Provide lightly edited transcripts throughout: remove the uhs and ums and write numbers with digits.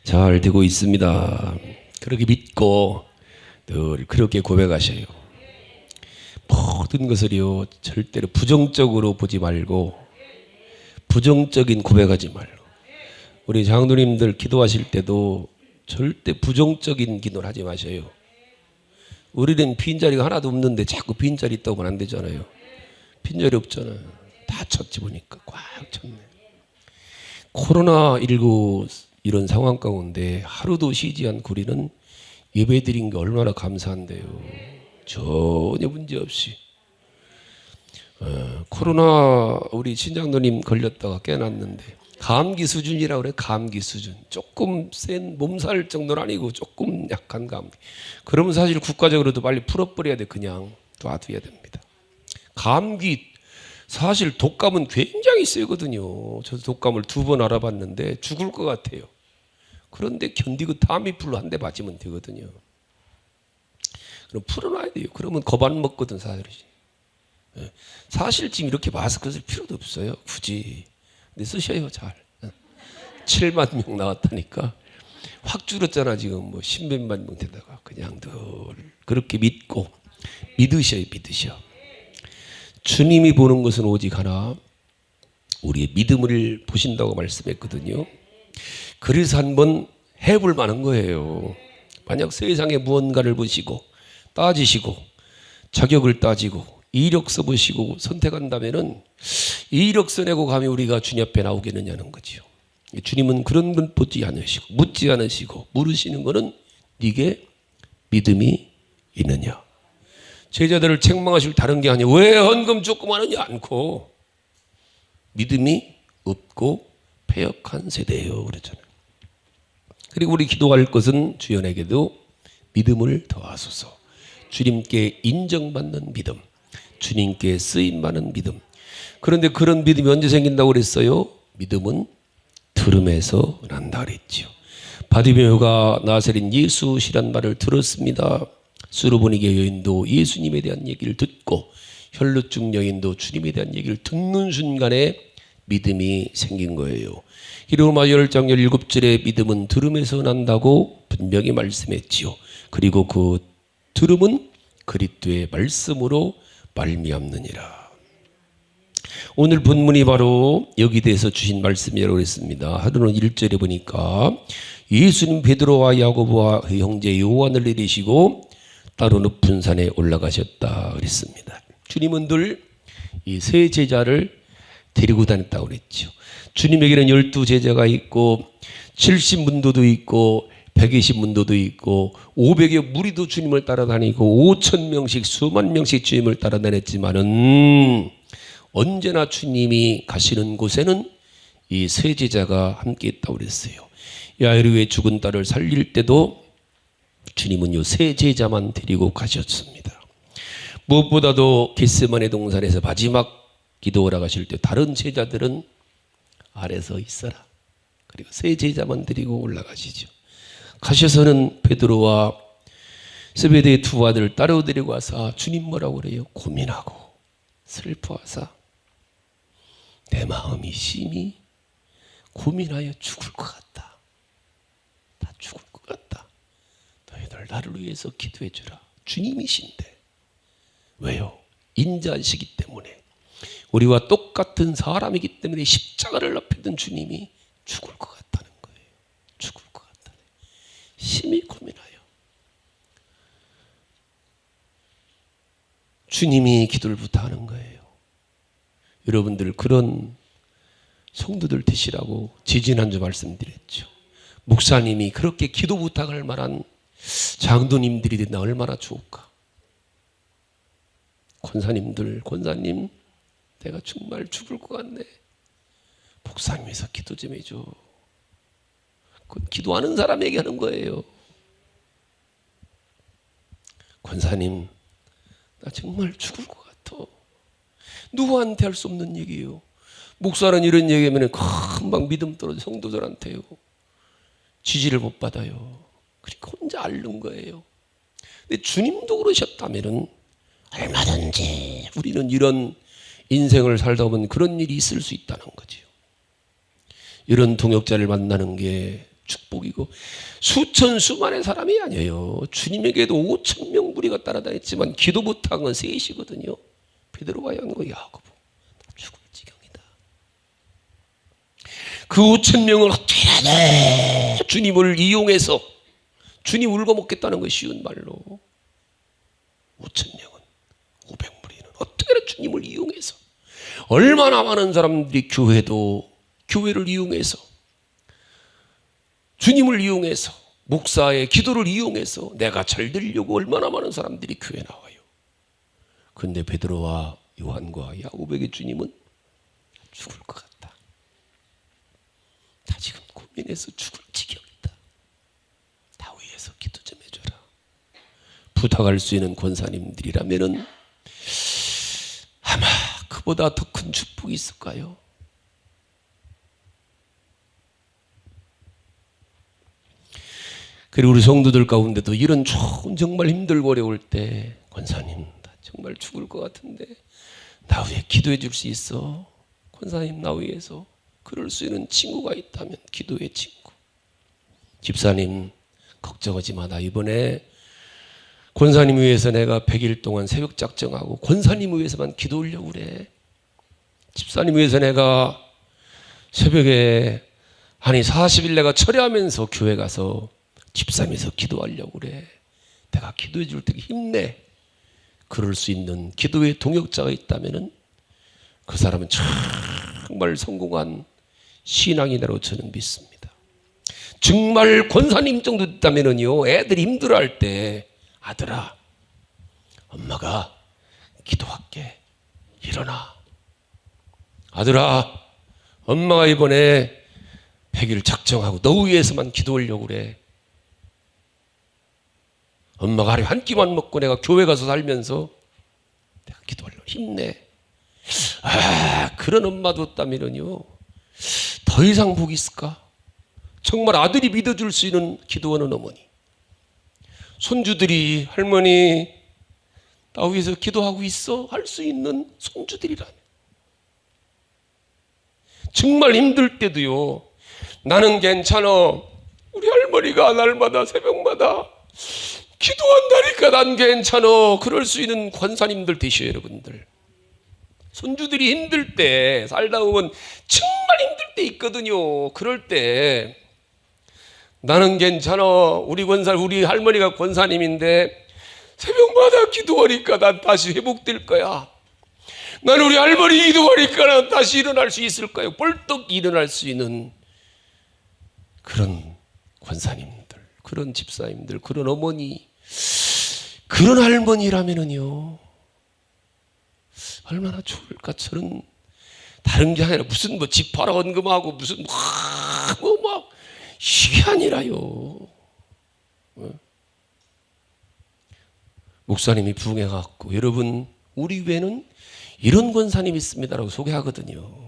잘 되고 있습니다. 그렇게 믿고 늘 그렇게 고백하셔요. 모든 것을요 절대로 부정적으로 보지 말고 부정적인 고백하지 말고 우리 장로님들 기도하실 때도 절대 부정적인 기도를 하지 마셔요. 우리는 빈자리가 하나도 없는데 자꾸 빈자리 있다고 하면 안 되잖아요. 빈자리 없잖아요. 다 찼지 보니까 꽉 찼네. 코로나19 이런 상황 가운데 하루도 쉬지 않고 우리는 예배드린 게 얼마나 감사한데요. 전혀 문제 없이. 코로나 우리 신장로님 걸렸다가 깨났는데 감기 수준이라고 그래. 감기 수준. 조금 센 몸살 정도는 아니고 조금 약한 감기. 그러면 사실 국가적으로도 빨리 풀어버려야 돼. 그냥 놔둬야 됩니다. 감기 사실 독감은 굉장히 세거든요. 저도 독감을 2번 알아봤는데 죽을 것 같아요. 그런데 견디고 타미플루 한 대 맞으면 되거든요. 그럼 풀어놔야 돼요. 그러면 겁 안 먹거든 사실. 사실 지금 이렇게 마스크 쓸 필요도 없어요. 굳이. 근데 쓰셔요 잘. 7만 명 나왔다니까. 확 줄었잖아 지금 뭐 10몇만 명 되다가 그냥 늘 그렇게 믿고 믿으셔요. 믿으셔. 주님이 보는 것은 오직 하나 우리의 믿음을 보신다고 말씀했거든요. 그래서 한번 해볼 만한 거예요. 만약 세상에 무언가를 보시고 따지시고 자격을 따지고 이력서 보시고 선택한다면은 이력서 내고 감히 우리가 주님 앞에 나오겠느냐는 거죠. 주님은 그런 건 보지 않으시고 묻지 않으시고 물으시는 거는 네게 믿음이 있느냐. 제자들을 책망하실 다른 게 아니에요. 왜 헌금 조금 하느냐 않고 믿음이 없고 패역한 세대예요. 그랬잖아요. 그리고 우리 기도할 것은 주연에게도 믿음을 더하소서. 주님께 인정받는 믿음, 주님께 쓰임받는 믿음. 그런데 그런 믿음이 언제 생긴다고 그랬어요? 믿음은 들음에서 난다 그랬죠. 바디메오가 나사렛 예수시란 말을 들었습니다. 수르보니게 여인도 예수님에 대한 얘기를 듣고 혈루증 여인도 주님에 대한 얘기를 듣는 순간에 믿음이 생긴 거예요. 히브리서 10장 17절에 믿음은 들음에서 난다고 분명히 말씀했지요. 그리고 그 들음은 그리스도의 말씀으로 말미암느니라. 오늘 본문이 바로 여기 대해서 주신 말씀이라고 했습니다. 하루는 1절에 보니까 예수님 베드로와 야고보와 그 형제 요한을 내리시고 따로 높은 산에 올라가셨다 그랬습니다. 주님은 늘 이 세 제자를 데리고 다녔다고 그랬죠. 주님에게는 12제자가 있고 70문도도 있고 120문도도 있고 500여 무리도 주님을 따라다니고 5,000명씩 수만 명씩 주님을 따라다녔지만은 언제나 주님이 가시는 곳에는 이 세 제자가 함께 있다고 그랬어요. 야이로의 죽은 딸을 살릴 때도 주님은 요 세 제자만 데리고 가셨습니다. 무엇보다도 겟세마네 동산에서 마지막 기도하러 가실 때 다른 제자들은 아래서 있어라. 그리고 세 제자만 데리고 올라가시죠. 가셔서는 베드로와 세베대의 두 아들을 따로 데리고 와서 주님 뭐라고 그래요? 고민하고 슬퍼하사 내 마음이 심히 고민하여 죽을 것 같다. 다 죽을 것 같다. 너희들 나를 위해서 기도해 주라. 주님이신데. 왜요? 인자시기 때문에. 우리와 똑같은 사람이기 때문에 십자가를 앞에둔 주님이 죽을 것 같다는 거예요. 죽을 것 같다는. 심히 고민하여. 주님이 기도를 부탁하는 거예요. 여러분들 그런 성도들 되시라고 지지난주 말씀드렸죠. 목사님이 그렇게 기도 부탁할 만한 장로님들이 된다 얼마나 좋을까. 권사님 내가 정말 죽을 것 같네. 목사님에서 기도 좀 해줘. 그건 기도하는 사람에게 하는 거예요. 권사님 나 정말 죽을 것 같아. 누구한테 할 수 없는 얘기예요. 목사는 이런 얘기하면 금방 믿음 떨어져. 성도들한테요. 지지를 못 받아요. 그러니까 혼자 앓는 거예요. 근데 주님도 그러셨다면은 얼마든지 우리는 이런 인생을 살다 보면 그런 일이 있을 수 있다는 거죠. 이런 동역자를 만나는 게 축복이고 수천 수만의 사람이 아니에요. 주님에게도 5천 명 무리가 따라다녔지만 기도 못한 건 셋이거든요. 베드로와 야고보, 죽을 지경이다. 그 5천 명을 어떻게 해야 돼? 주님을 이용해서 주님 울거먹겠다는 것이 쉬운 말로 5천 명은 500무리는 어떻게 해야 주님을 이용해서 얼마나 많은 사람들이 교회를 이용해서 주님을 이용해서 목사의 기도를 이용해서 내가 잘 되려고 얼마나 많은 사람들이 교회에 나와요. 그런데 베드로와 요한과 야고보에게 주님은 죽을 것 같다. 나 지금 고민해서 죽을 지경이다. 나 위해서 기도 좀 해줘라. 부탁할 수 있는 권사님들이라면은 아마 그보다 더 큰 축복이 있을까요? 그리고 우리 성도들 가운데도 이런 정말 힘들고 어려울 때 권사님 나 정말 죽을 것 같은데 나 위해 기도해 줄 수 있어? 권사님 나 위해서 그럴 수 있는 친구가 있다면 기도의 친구. 집사님 걱정하지 마. 나 이번에 권사님 위해서 내가 100일 동안 새벽 작정하고 권사님 위해서만 기도 하려고 그래. 집사님 위해서 내가 새벽에 40일 내가 철회하면서 교회 가서 집사님에서 기도하려고 그래. 내가 기도해 줄 테니 힘내. 그럴 수 있는 기도의 동역자가 있다면 그 사람은 정말 성공한 신앙이라고 저는 믿습니다. 정말 권사님 정도 있다면요, 애들이 힘들어할 때 아들아, 엄마가 기도할게. 일어나. 아들아, 엄마가 이번에 100일 작정하고 너 위해서만 기도하려고 그래. 엄마가 하루에 한 끼만 먹고 내가 교회 가서 살면서 내가 기도하려고 힘내. 그런 엄마도 없다면요, 더 이상 복이 있을까? 정말 아들이 믿어줄 수 있는 기도하는 어머니, 손주들이 할머니 나 위해서 기도하고 있어 할 수 있는 손주들이라면, 정말 힘들 때도요, 나는 괜찮아. 우리 할머니가 날마다 새벽마다 기도한다니까 난 괜찮아. 그럴 수 있는 권사님들 되셔요, 여러분들. 손주들이 힘들 때, 살다 보면 정말 힘들 때 있거든요. 그럴 때 나는 괜찮아. 우리 할머니가 권사님인데 새벽마다 기도하니까 난 다시 회복될 거야. 난 우리 할머니 기도하니까 난 다시 일어날 수 있을 거예요. 벌떡 일어날 수 있는 그런 권사님들, 그런 집사님들, 그런 어머니, 그런 할머니라면은요 얼마나 좋을까. 저는 다른 게 아니라 무슨 집화라 헌금하고 무슨 막 이게 아니라요. 목사님이 부흥해갖고 여러분 우리 교회는 이런 권사님이 있습니다라고 소개하거든요.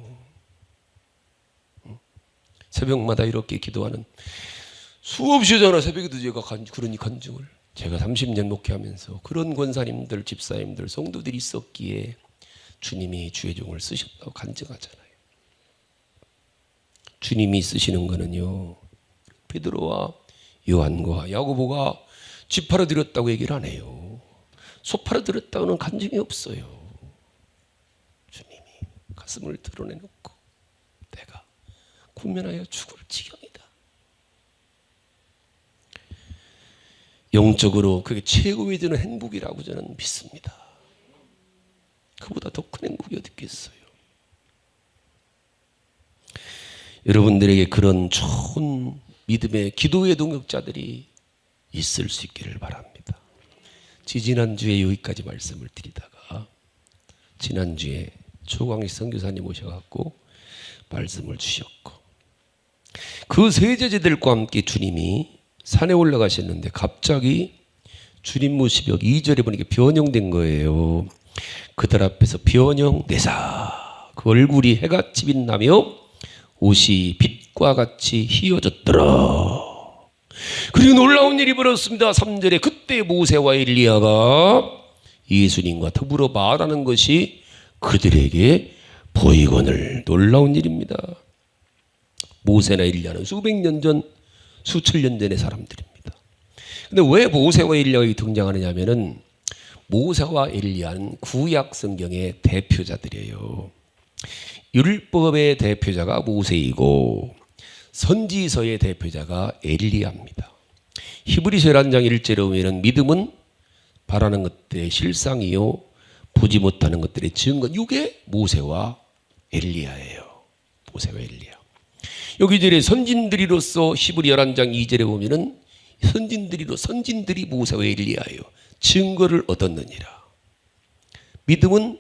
새벽마다 이렇게 기도하는 수없이 저는 새벽에도 제가 그런 간증을, 제가 30년 목회하면서 그런 권사님들, 집사님들, 성도들이 있었기에 주님이 주의 종을 쓰셨다고 간증하잖아요. 주님이 쓰시는 거는요, 베드로와 요한과 야고보가 집 팔아드렸다고 얘기를 안 해요. 소 팔아드렸다고는 간증이 없어요. 주님이 가슴을 드러내놓고 내가 군면하여 죽을 지경이다. 영적으로 그게 최고의 되는 행복이라고 저는 믿습니다. 그보다 더 큰 행복이 어디 있겠어요. 여러분들에게 그런 좋은 믿음의 기도의 동역자들이 있을 수 있기를 바랍니다. 지난주에 여기까지 말씀을 드리다가 지난주에 조광희 선교사님 오셔갖고 말씀을 주셨고 그 세제자들과 함께 주님이 산에 올라가셨는데 갑자기 주님 모습이 여기 2절에 보니까 변형된 거예요. 그들 앞에서 변형되사 그 얼굴이 해같이 빛나며 옷이 빛과 같이 휘어졌더라. 그리고 놀라운 일이 벌어졌습니다. 3절에 그때 모세와 엘리야가 예수님과 더불어 말하는 것이 그들에게 보이거늘. 놀라운 일입니다. 모세나 엘리야는 수백 년 전 수천 년 전의 사람들입니다. 근데 왜 모세와 엘리야가 등장하느냐면은 모세와 엘리야는 구약 성경의 대표자들이에요. 율법의 대표자가 모세이고 선지서의 대표자가 엘리야입니다. 히브리서 11장 1절에 보면 믿음은 바라는 것들의 실상이요 보지 못하는 것들의 증거. 이게 모세와 엘리야예요. 모세와 엘리야. 여기 이제 선진들이로서 히브리 11장 2절에 보면은 선진들이 모세와 엘리야예요. 증거를 얻었느니라. 믿음은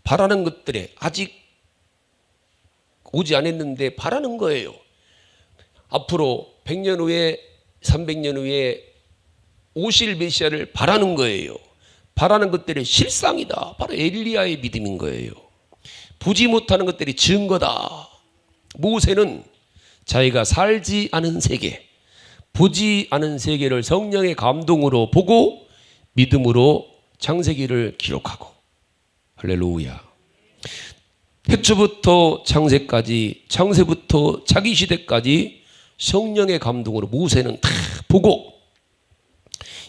바라는 것들에 아직 오지 않았는데 바라는 거예요. 앞으로 100년 후에 300년 후에 오실 메시아를 바라는 거예요. 바라는 것들의 실상이다. 바로 엘리야의 믿음인 거예요. 보지 못하는 것들이 증거다. 모세는 자기가 살지 않은 세계, 보지 않은 세계를 성령의 감동으로 보고 믿음으로 창세기를 기록하고, 할렐루야. 태초부터 창세까지, 창세부터 자기 시대까지 성령의 감동으로 모세는 다 보고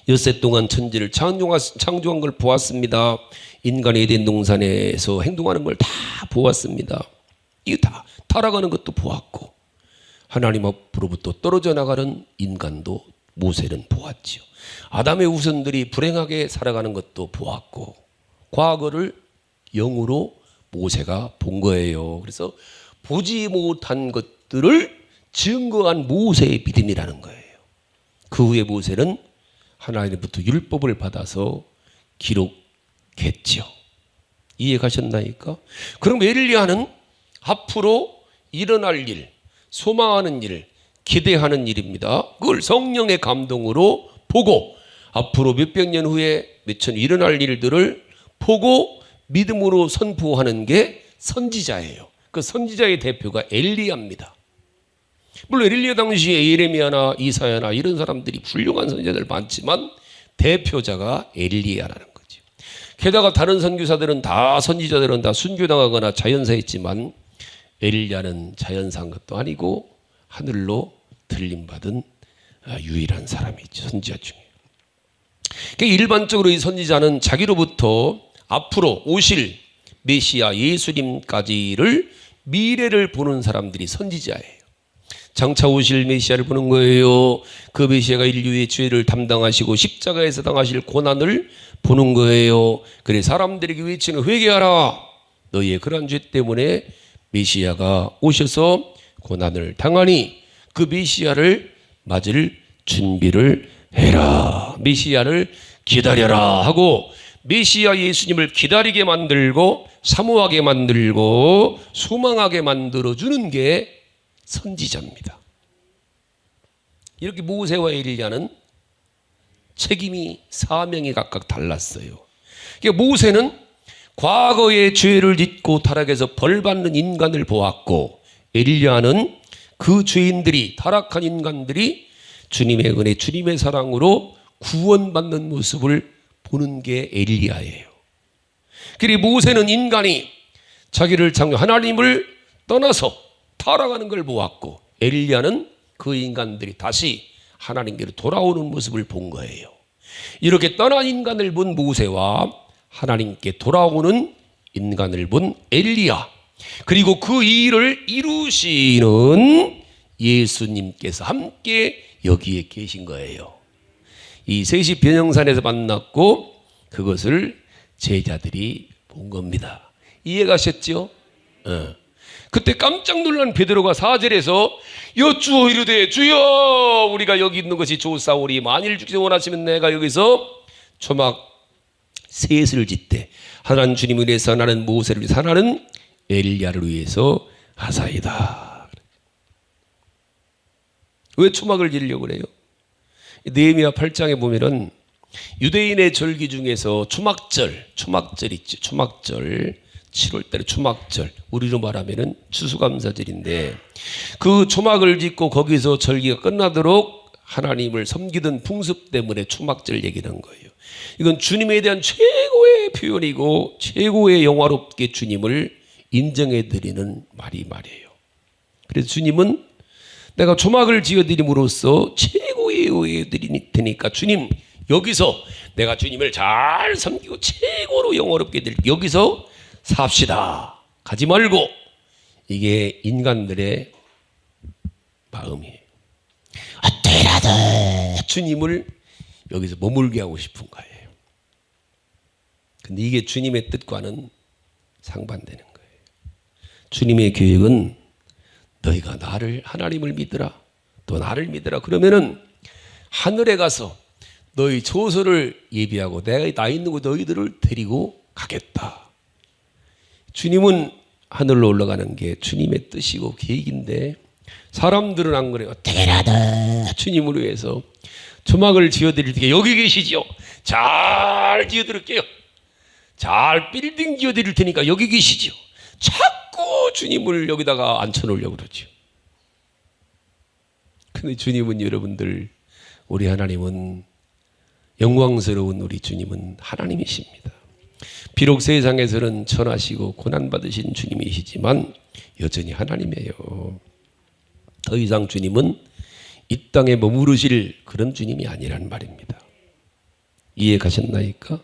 엿새 동안 천지를 창조한 걸 보았습니다. 인간의 에덴 동산에서 행동하는 걸 다 보았습니다. 이거 다 타락하는 것도 보았고 하나님 앞으로부터 떨어져 나가는 인간도 모세는 보았지요. 아담의 후손들이 불행하게 살아가는 것도 보았고 과거를 영으로 모세가 본 거예요. 그래서 보지 못한 것들을 증거한 모세의 믿음이라는 거예요. 그 후에 모세는 하나님부터 율법을 받아서 기록했죠. 이해 가셨나이까? 그럼 엘리야는 앞으로 일어날 일, 소망하는 일, 기대하는 일입니다. 그걸 성령의 감동으로 보고 앞으로 몇백 년 후에 몇천 일어날 일들을 보고 믿음으로 선포하는 게 선지자예요. 그 선지자의 대표가 엘리야입니다. 물론 엘리야 당시에 예레미야나 이사야나 이런 사람들이 훌륭한 선지자들 많지만 대표자가 엘리야라는 거죠. 게다가 다른 선교사들은 다 선지자들은 다 순교당하거나 자연사했지만 엘리야는 자연사한 것도 아니고 하늘로 들림받은 유일한 사람이죠. 선지자 중에. 일반적으로 이 선지자는 자기로부터 앞으로 오실 메시아 예수님까지를 미래를 보는 사람들이 선지자예요. 장차 오실 메시아를 보는 거예요. 그 메시아가 인류의 죄를 담당하시고 십자가에서 당하실 고난을 보는 거예요. 그래 사람들에게 외치는 회개하라. 너희의 그러한 죄 때문에 메시아가 오셔서 고난을 당하니 그 메시아를 맞을 준비를 해라. 메시아를 기다려라 하고 메시아 예수님을 기다리게 만들고 사모하게 만들고 소망하게 만들어주는 게 선지자입니다. 이렇게 모세와 엘리야는 책임이 사명이 각각 달랐어요. 그러니까 모세는 과거의 죄를 짓고 타락해서 벌받는 인간을 보았고 엘리야는 그 죄인들이 타락한 인간들이 주님의 은혜 주님의 사랑으로 구원받는 모습을 보는 게 엘리야예요. 그리고 모세는 인간이 자기를 창조 하나님을 떠나서 타락하는 걸 보았고 엘리야는 그 인간들이 다시 하나님께로 돌아오는 모습을 본 거예요. 이렇게 떠난 인간을 본 모세와 하나님께 돌아오는 인간을 본 엘리야 그리고 그 일을 이루시는 예수님께서 함께 여기에 계신 거예요. 이 셋이 변형산에서 만났고 그것을 제자들이 본 겁니다. 이해가셨죠? 그때 깜짝 놀란 베드로가 4절에서 여쭈어 이르되 주여 우리가 여기 있는 것이 좋사오니 만일 주께서 원하시면 내가 여기서 초막 셋을 짓되 하나님 주님을 위해서 나는 모세를 위해서 하나는 엘리야를 위해서 하사이다. 왜 초막을 지으려고 그래요? 느헤미야 8장에 보면은 유대인의 절기 중에서 초막절 있죠. 초막절 7월달에 초막절 우리로 말하면은 추수감사절인데 그 초막을 짓고 거기서 절기가 끝나도록 하나님을 섬기던 풍습 때문에 초막절 얘기를 한 거예요. 이건 주님에 대한 최고의 표현이고 최고의 영화롭게 주님을 인정해 드리는 말이에요. 그래서 주님은 내가 조막을 지어드림으로써 최고의 의에 드릴 테니까 주님 여기서 내가 주님을 잘 섬기고 최고로 영화롭게 드릴 여기서 삽시다. 가지 말고. 이게 인간들의 마음이에요. 어때라도 주님을 여기서 머물게 하고 싶은 거예요. 근데 이게 주님의 뜻과는 상반되는 거예요. 주님의 계획은 너희가 나를 하나님을 믿으라. 또 나를 믿으라. 그러면은 하늘에 가서 너희 조소를 예비하고 내가 나 있는 곳 너희들을 데리고 가겠다. 주님은 하늘로 올라가는 게 주님의 뜻이고 계획인데 사람들은 안 그래요. 어떻게라도 주님을 위해서 조막을 지어드릴 때 여기 계시죠. 잘 지어드릴게요. 잘 빌딩 지어드릴 테니까 여기 계시죠. 자꾸 주님을 여기다가 앉혀놓으려고 그러죠. 근데 주님은 여러분들 우리 하나님은 영광스러운 우리 주님은 하나님이십니다. 비록 세상에서는 천하시고 고난받으신 주님이시지만 여전히 하나님이에요. 더 이상 주님은 이 땅에 머무르실 그런 주님이 아니란 말입니다. 이해 가셨나이까?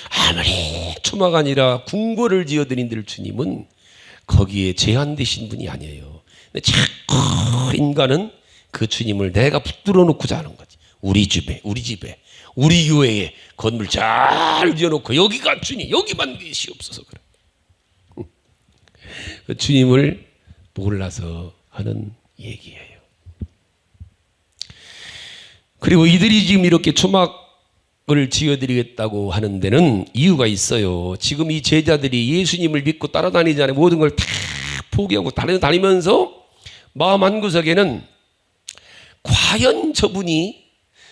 아무리 초막 아니라 궁궐을 지어드린 주님은 거기에 제한되신 분이 아니에요. 근데 자꾸 인간은 그 주님을 내가 붙들어 놓고자 하는 거지. 우리 집에 우리 교회에 건물 잘 지어놓고 여기가 주님 여기만 계시옵소서 그래. 그 주님을 몰라서 하는 얘기예요. 그리고 이들이 지금 이렇게 초막을 지어드리겠다고 하는 데는 이유가 있어요. 지금 이 제자들이 예수님을 믿고 따라다니잖아요. 모든 걸 다 포기하고 다니면서 마음 한구석에는 과연 저분이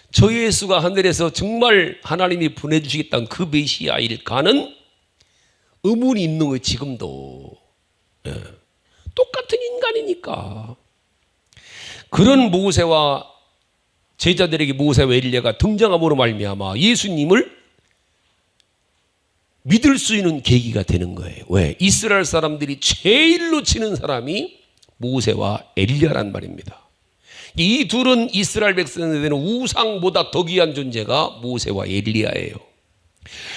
저 예수가 하늘에서 정말 하나님이 보내주시겠다는 그 메시아일까는 의문이 있는 거예요. 지금도. 똑같은 인간이니까. 그런 모세와 제자들에게 모세와 엘리야가 등장함으로 말미암아 예수님을 믿을 수 있는 계기가 되는 거예요. 왜? 이스라엘 사람들이 제일로 치는 사람이 모세와 엘리야란 말입니다. 이 둘은 이스라엘 백성들에게는 우상보다 더 귀한 존재가 모세와 엘리야예요.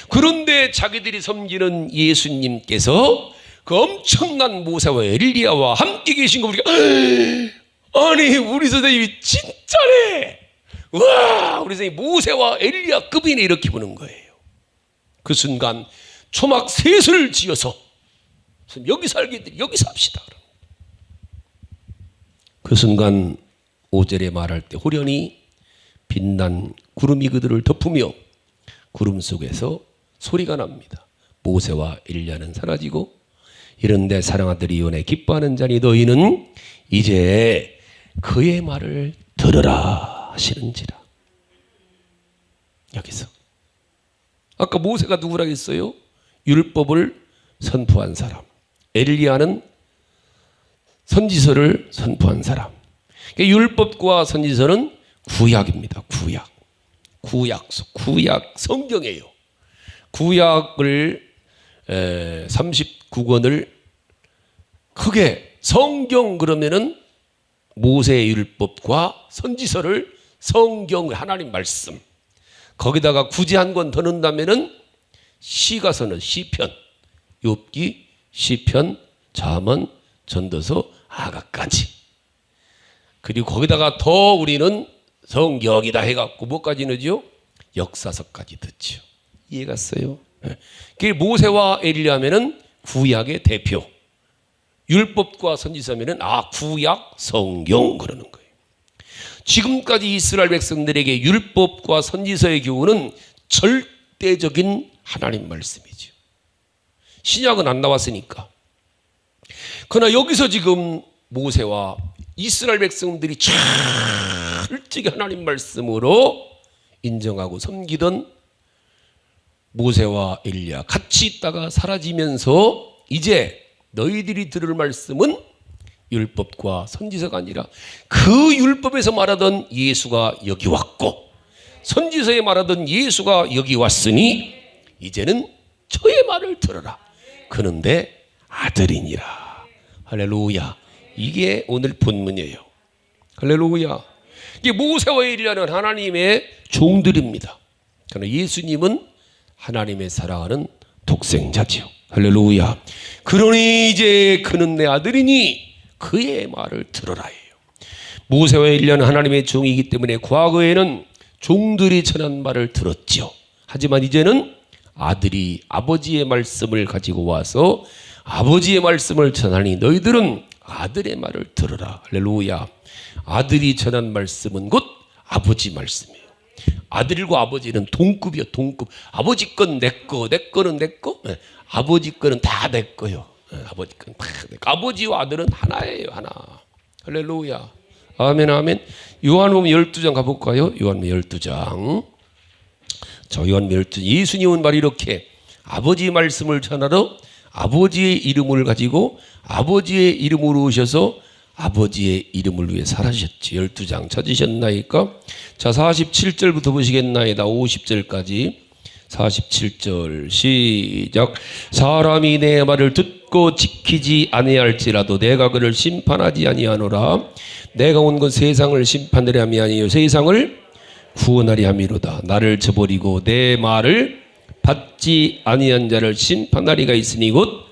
그런데 자기들이 섬기는 예수님께서 그 엄청난 모세와 엘리야와 함께 계신 거 우리가 아니 우리 선생님이 진짜네. 와 우리 선생님 모세와 엘리야급이네 이렇게 보는 거예요. 그 순간 초막 셋을 지어서 여기 살겠더니 여기 삽시다. 그 순간 5절에 말할 때 호련히 빛난 구름이 그들을 덮으며 구름 속에서 소리가 납니다. 모세와 엘리야는 사라지고 이런데 사랑하들이 이혼에 기뻐하는 자니 너희는 이제 그의 말을 들으라 하시는지라. 여기서 아까 모세가 누구라 했어요? 율법을 선포한 사람. 엘리야는 선지서를 선포한 사람. 율법과 선지서는 구약입니다. 구약 성경이에요. 구약을 39권을 크게 성경 그러면은 모세의 율법과 선지서를 성경 하나님 말씀 거기다가 굳이 한 권 더 넣는다면은 시가서는 시편, 욥기, 시편, 잠언, 전도서, 아가까지. 그리고 거기다가 더 우리는 성경이다 해갖고 뭐까지 넣죠? 역사서까지 듣죠. 이해갔어요? 그게 모세와 엘리야면은 구약의 대표. 율법과 선지서면은 구약 성경 그러는 거예요. 지금까지 이스라엘 백성들에게 율법과 선지서의 교훈은 절대적인 하나님 말씀이죠. 신약은 안 나왔으니까. 그러나 여기서 지금 모세와 이스라엘 백성들이 철저히 하나님 말씀으로 인정하고 섬기던 모세와 엘리야 같이 있다가 사라지면서 이제 너희들이 들을 말씀은 율법과 선지서가 아니라 그 율법에서 말하던 예수가 여기 왔고 선지서에 말하던 예수가 여기 왔으니 이제는 저의 말을 들어라. 그는 내 아들이니라. 할렐루야. 이게 오늘 본문이에요. 할렐루야. 이게 모세와 엘리야는 하나님의 종들입니다. 그러나 예수님은 하나님의 사랑하는 독생자지요. 할렐루야. 그러니 이제 그는 내 아들이니 그의 말을 들어라 해요. 모세와 엘리야는 하나님의 종이기 때문에 과거에는 종들이 전한 말을 들었죠. 하지만 이제는 아들이 아버지의 말씀을 가지고 와서 아버지의 말씀을 전하니 너희들은 아들의 말을 들어라. 할렐루야. 아들이 전한 말씀은 곧 아버지 말씀이에요. 아들과 아버지는 동급이요, 동급. 아버지 건 내 거, 내 거는 내 거. 네. 아버지 거는 다 내 거요. 네. 아버지 건 다 내 거. 아버지와 아들은 하나예요, 하나. 할렐루야. 아멘, 아멘. 요한복음 12장 가볼까요? 요한복음 12장. 자, 요한복음 12장. 예수님은 말 이렇게 아버지 말씀을 전하러 아버지의 이름을 가지고 아버지의 이름으로 오셔서 아버지의 이름을 위해 살아셨지. 12장 찾으셨나이까? 자, 47절부터 보시겠나이다. 50절까지. 47절 시작. 사람이 내 말을 듣고 지키지 아니할지라도 내가 그를 심판하지 아니하노라. 내가 온 건 세상을 심판하려 함이 아니요 세상을 구원하려 함이로다. 나를 저버리고 내 말을 받지 아니한 자를 심판하리가 있으니 곧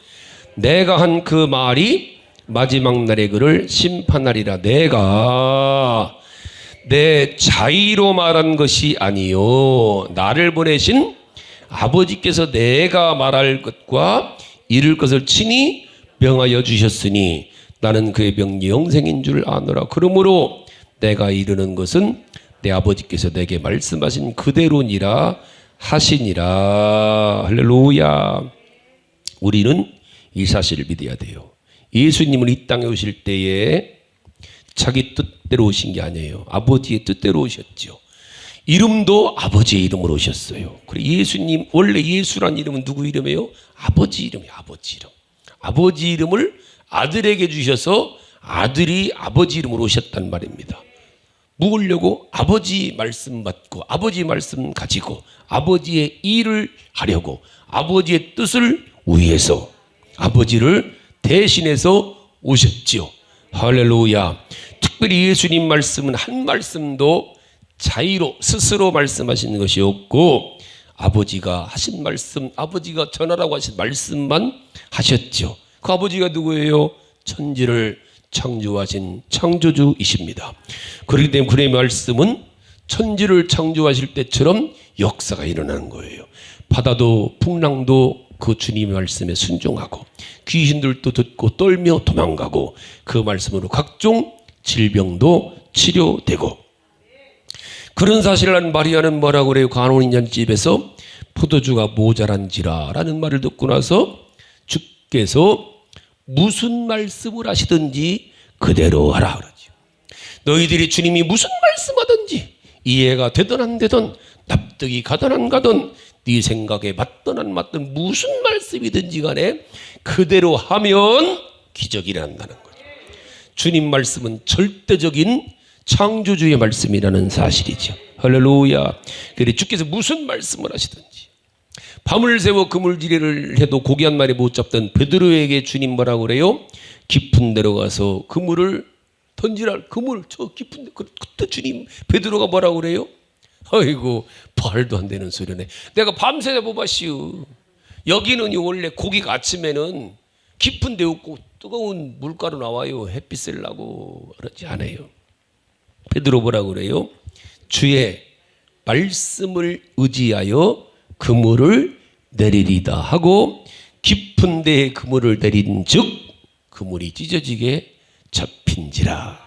내가 한 그 말이 마지막 날에 그를 심판하리라. 내가 내 자의로 말한 것이 아니요 나를 보내신 아버지께서 내가 말할 것과 이룰 것을 친히 명하여 주셨으니 나는 그의 명이 영생인 줄 아노라. 그러므로 내가 이르는 것은 내 아버지께서 내게 말씀하신 그대로니라 하시니라. 할렐루야. 우리는 이 사실을 믿어야 돼요. 예수님은 이 땅에 오실 때에 자기 뜻대로 오신 게 아니에요. 아버지의 뜻대로 오셨죠. 이름도 아버지의 이름으로 오셨어요. 그리고 예수님, 원래 예수란 이름은 누구 이름이에요? 아버지 이름이에요. 아버지 이름. 아버지 이름을 아들에게 주셔서 아들이 아버지 이름으로 오셨단 말입니다. 묵으려고 아버지 말씀 받고 아버지 말씀 가지고 아버지의 일을 하려고 아버지의 뜻을 위해서 아버지를 대신해서 오셨지요. 할렐루야. 특별히 예수님 말씀은 한 말씀도 자의로 스스로 말씀하시는 것이 없고 아버지가 하신 말씀, 아버지가 전하라고 하신 말씀만 하셨죠. 그 아버지가 누구예요? 천지를 창조하신 창조주이십니다. 그렇기 때문에 그의 말씀은 천지를 창조하실 때처럼 역사가 일어나는 거예요. 바다도 풍랑도 그 주님의 말씀에 순종하고 귀신들도 듣고 떨며 도망가고 그 말씀으로 각종 질병도 치료되고. 그런 사실을 한 마리아는 뭐라고 그래요? 간혼인잔 집에서 포도주가 모자란지라 라는 말을 듣고 나서 주께서 무슨 말씀을 하시든지 그대로 하라 그러죠. 너희들이 주님이 무슨 말씀하든지 이해가 되든 안 되든 납득이 가든 안 가든 네 생각에 맞든 안 맞든 무슨 말씀이든지 간에 그대로 하면 기적이 일어난다는 거죠. 주님 말씀은 절대적인 창조주의 말씀이라는 사실이죠. 할렐루야. 그래 주께서 무슨 말씀을 하시든지 밤을 새워 그물지레를 해도 고기 한 마리 못 잡던 베드로에게 주님 뭐라고 그래요? 깊은 데로 가서 그물을 던지라. 그물 저 깊은 데. 그때 주님 베드로가 뭐라고 그래요? 아이고 말도 안 되는 소리네. 내가 밤새 잡아봤시오. 여기는 원래 고기가 아침에는 깊은 데 없고 뜨거운 물가로 나와요. 햇빛 쐬려고. 그러지 않아요. 베드로 뭐라고 그래요? 주의 말씀을 의지하여 그물을 내리리다 하고 깊은 데에 그물을 내린 즉 그물이 찢어지게 잡힌지라.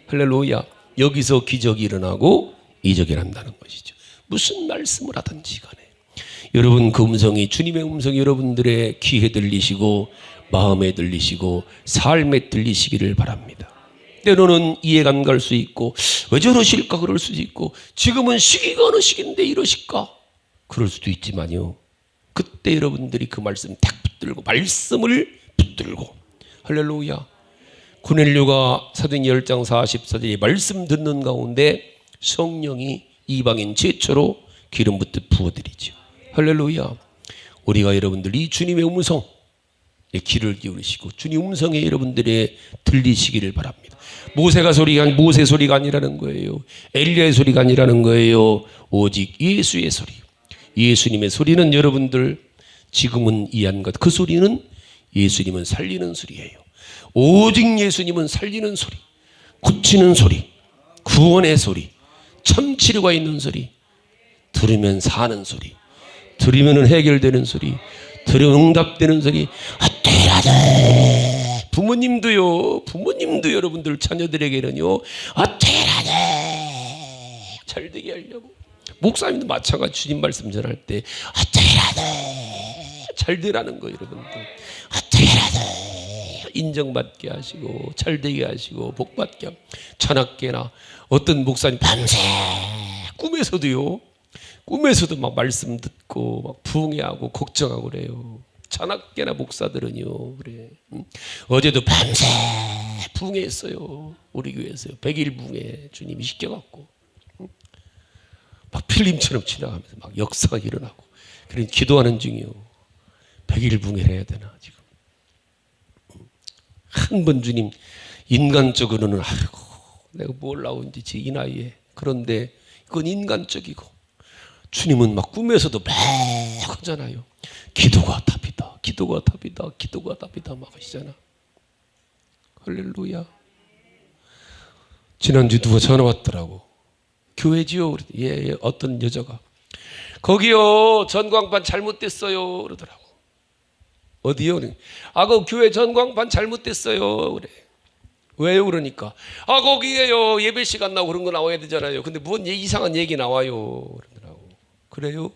할렐루야. 여기서 기적이 일어나고 이적이 일어난다는 것이죠. 무슨 말씀을 하든지 간에 여러분 그 음성이 주님의 음성이 여러분들의 귀에 들리시고 마음에 들리시고 삶에 들리시기를 바랍니다. 때로는 이해가 안 갈 수 있고 왜 저러실까 그럴 수도 있고 지금은 시기가 어느 시기인데 이러실까 그럴 수도 있지만요. 그때 여러분들이 그 말씀 딱 붙들고 말씀을 붙들고 할렐루야. 고넬료가 사도행전 10장 44절에 말씀 듣는 가운데 성령이 이방인 최초로 기름 붓듯 부어드리죠. 할렐루야. 우리가 여러분들 이 주님의 음성 귀를 기울이시고 주님 음성에 여러분들의 들리시기를 바랍니다. 모세 소리가 아니라는 거예요. 엘리야의 소리가 아니라는 거예요. 오직 예수의 소리. 예수님의 소리는 여러분들 지금은 이해한 것. 그 소리는 예수님은 살리는 소리예요. 오직 예수님은 살리는 소리, 고치는 소리, 구원의 소리, 참 치료가 있는 소리, 들으면 사는 소리, 들으면 해결되는 소리, 들으면 응답되는 소리. 어때라네. 부모님도 여러분들 자녀들에게는요, 어때라네. 잘 되게 하려고. 목사님도 마찬가지. 주님 말씀 전할 때 어때라네. 잘 되라는 거. 여러분들 어때라네. 인정받게 하시고 잘 되게 하시고 복받게 하고. 천학계나 어떤 목사님 밤새 꿈에서도 막 말씀 듣고 막 부흥회하고 걱정하고 그래요. 천학계나 목사들은요 그래. 어제도 밤새 부흥회했어요. 우리 교회에서요. 100일 부흥회 주님이 시켜갖고 막 필름처럼 지나가면서 막 역사가 일어나고. 그런 기도하는 중이요. 100일 부흥회를 해야 되나 지금. 한 번 주님 인간적으로는 아이고 내가 뭘 나온지 이 나이에. 그런데 그건 인간적이고 주님은 막 꿈에서도 막 하잖아요. 기도가 답이다. 기도가 답이다. 기도가 답이다 막 하시잖아. 할렐루야. 지난주 누가 전화 왔더라고. 교회지요? 예, 어떤 여자가 거기요 전광판 잘못됐어요 그러더라고. 어디요? 그 교회 전광판 잘못됐어요 그래. 왜요? 그러니까 거기에요 예배 시간 나오고 그런 거 나와야 되잖아요. 근데 뭔 이상한 얘기 나와요 그러더라고. 그래요?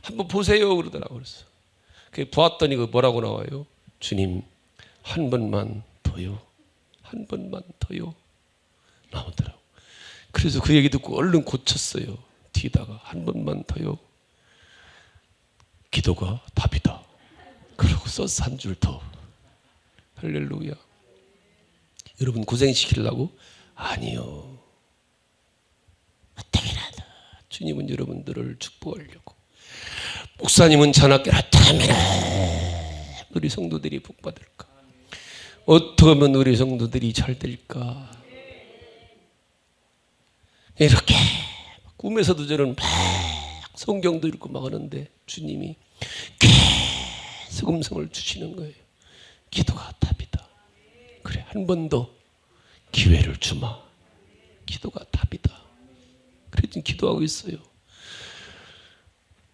한번 보세요 그러더라고. 그래서 보았더니 그 뭐라고 나와요? 주님 한 번만 더요. 한 번만 더요 나오더라고. 그래서 그 얘기 듣고 얼른 고쳤어요. 뒤에다가 한 번만 더요. 기도가 답이다. 그러고 써서 한 줄 더. 할렐루야. 여러분 고생시키려고? 아니요. 어떻게라도 주님은 여러분들을 축복하려고. 목사님은 전학교를 어떻게 하면 우리 성도들이 복받을까? 어떻게 하면 우리 성도들이 잘 될까? 이렇게 꿈에서도 저는 막 성경도 읽고 막 하는데 주님이 계속 음성을 주시는 거예요. 기도가 답이다. 그래 한 번 더 기회를 주마. 기도가 답이다. 그래 지금 기도하고 있어요.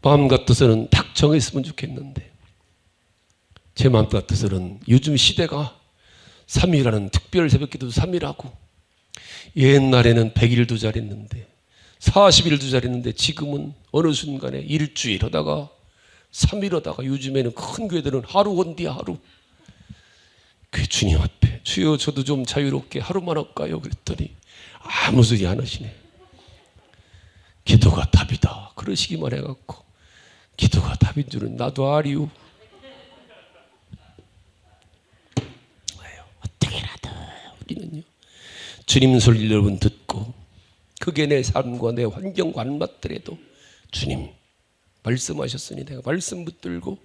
마음 같아서는 딱 정했으면 좋겠는데 제 마음 같아서는 요즘 시대가 3일하는 특별 새벽기도 3일하고 옛날에는 100일도 잘했는데 40일도 잘했는데 지금은 어느 순간에 일주일 하다가 3일 하다가 요즘에는 큰 교회들은 하루 온디야 하루. 그 주님 앞에 주여 저도 좀 자유롭게 하루만 할까요? 그랬더니 아무 소리 안 하시네. 기도가 답이다 그러시기만 해갖고 기도가 답인 줄은 나도 아리요. 어떻게라도 우리는요 주님 소리를 여러분 듣고 그게 내 삶과 내 환경과 안 맞더라도 주님 말씀하셨으니 내가 말씀 붙들고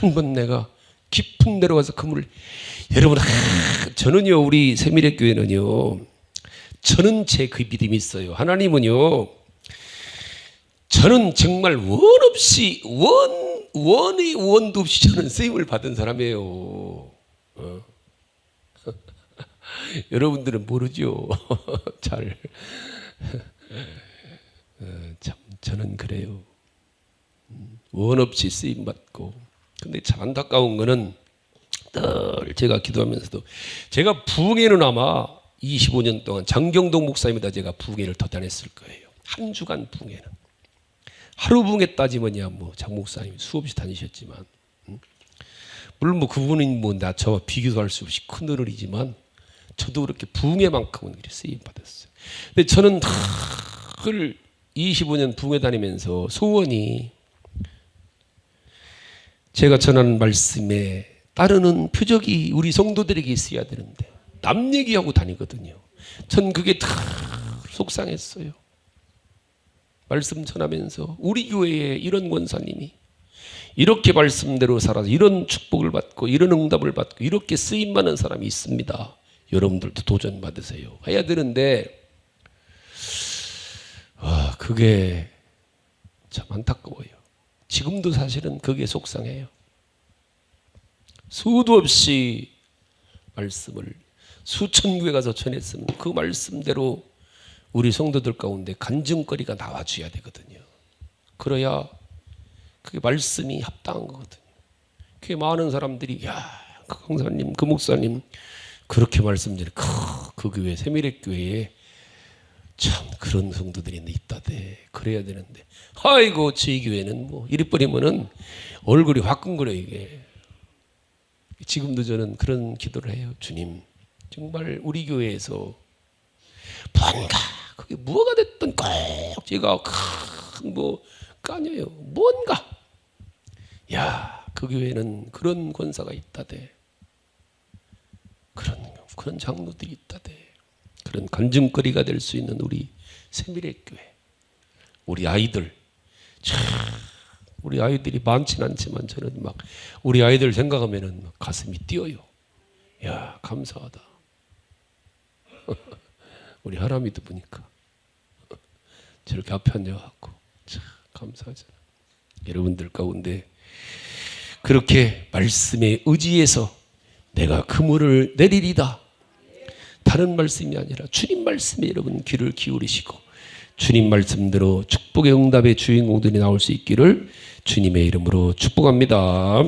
한번 내가 깊은 데로 가서 그물을 여러분 저는요 우리 세미래 교회는요 저는 제 그 믿음이 있어요. 하나님은요 저는 정말 원 없이 원의 원도 없이 저는 쓰임을 받은 사람이에요. 여러분들은 모르죠. 잘. 참 저는 그래요. 원 없이 쓰임 받고. 근데 참 안타까운 거는 늘 제가 기도하면서도 제가 부흥회는 아마 25년 동안 장경동 목사님보다 제가 부흥회를 더 다녔을 거예요. 한 주간 부흥회는. 하루 부흥회 따지면야 뭐 장 목사님이 수없이 다니셨지만 물론 뭐 그분은 뭐 나 저와 비교도 할 수 없이 큰 어른이지만 저도 그렇게 부흥회만큼은 쓰임 받았어요. 근데 저는 늘 25년 부흥회 다니면서 소원이 제가 전하는 말씀에 따르는 표적이 우리 성도들에게 있어야 되는데 남 얘기하고 다니거든요. 전 그게 다 속상했어요. 말씀 전하면서 우리 교회에 이런 권사님이 이렇게 말씀대로 살아서 이런 축복을 받고 이런 응답을 받고 이렇게 쓰임 받는 사람이 있습니다. 여러분들도 도전 받으세요. 해야 되는데 그게 참 안타까워요. 지금도 사실은 그게 속상해요. 수도 없이 말씀을 수천 교회 가서 전했으면 그 말씀대로 우리 성도들 가운데 간증거리가 나와줘야 되거든요. 그래야 그게 말씀이 합당한 거거든요. 그 많은 사람들이 그 강사님, 그 목사님 그렇게 말씀드려 그 교회 세미래 교회에 참 그런 성도들이 있다대. 그래야 되는데 아이고 저희 교회는 뭐 이리 버리면은 얼굴이 화끈거려 이게. 지금도 저는 그런 기도를 해요. 주님 정말 우리 교회에서 뭔가 그게 뭐가 됐든 꼭 제가 뭐 까녀요. 뭔가 그 교회는 그런 권사가 있다대. 그런 장로들이 있다대. 그런 간증거리가 될 수 있는 우리 세미래 교회. 우리 아이들 우리 아이들이 많지는 않지만 저는 막 우리 아이들 생각하면은 가슴이 뛰어요. 감사하다. 우리 하람이도 보니까 저렇게 앞에 앉아갖고 참 감사하잖아. 여러분들 가운데 그렇게 말씀에 의지해서 내가 그물을 내리리다. 다른 말씀이 아니라 주님 말씀에 여러분 귀를 기울이시고 주님 말씀대로 축복의 응답의 주인공들이 나올 수 있기를 주님의 이름으로 축복합니다.